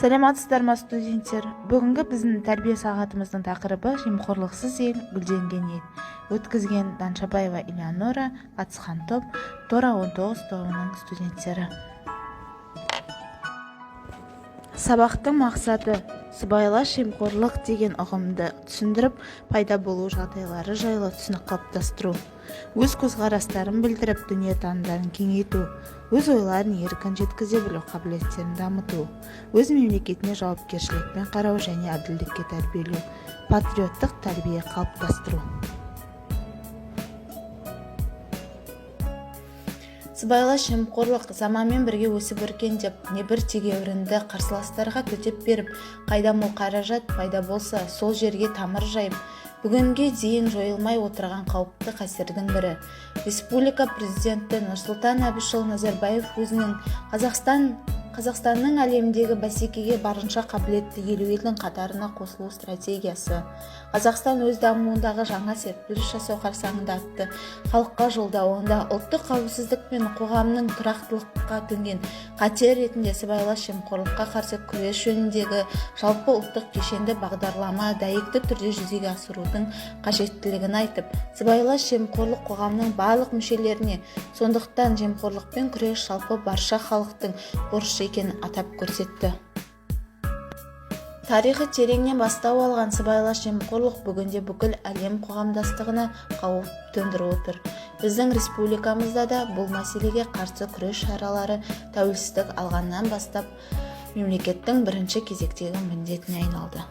Саламатсыздар ма, студенттер? Бүгінгі біздің тәрбие сағатымыздың тақырыбы жемқорлықсыз ел, гүлденген ел. Өткізген Даншабаева Элеонора, қатысқан топ Тора 19 тобының студенттері. Сабақтың мақсаты сыбайлас жемқорлық деген ұғымды түсіндіріп, пайда болу жағдайлары жайлы түсінік қалыптастыру, өз көзқарастарын білдіріп, дүниетанымдарын кеңейту, өз ойларын еркін жеткізе білу қабілеттерін дамыту, өз мемлекетіне жауапкершілікпен қарау және әділдікке тәрбиелеу, патриоттық тәрбие қалыптастыру. Сыбайлас жемқорлық заманмен бірге өсіп өркендеп, небір тегеурінді қарсыластарға төтеп беріп, қайда мол қаражат пайда болса, сол жерге тамыр жайып, бүгінге дейін жойылмай отырған қауіпті қасірдің бірі. Республика президенті Нұрсұлтан Әбішұлы Назарбаев өзінің Қазақстанның әлемдегі бәсекеге барынша қабілетті елу елдің қатарына қосылу стратегиясы, Қазақстан өз дамуындағы жаңа серпіліс жасау қарсаңында атты халыққа жолдауында ұлттық қауіпсіздік пен қоғамның тұрақтылыққа төнген қатер ретінде сыбайлас жемқорлыққа қарсы күрес жөніндегі жалпы ұлттық кешенді бағдарлама дәйекті түрде жүзеге асырудың қажеттілігін айтып, сыбайлас жемқорлық қоғамның барлық мүшелеріне, сондықтан жемқорлықпен күрес жалпы барша халықтың борышы екенін атап көрсетті. Тарихы тереңнен бастау алған сыбайлас жемқорлық бүгінде бүкіл әлем қоғамдастығына қауіп төндіріп отыр. Біздің республикамызда да бұл мәселеге қарсы күрес шаралары тәуелсіздік алғаннан бастап мемлекеттің бірінші кезектегі міндетіне айналды.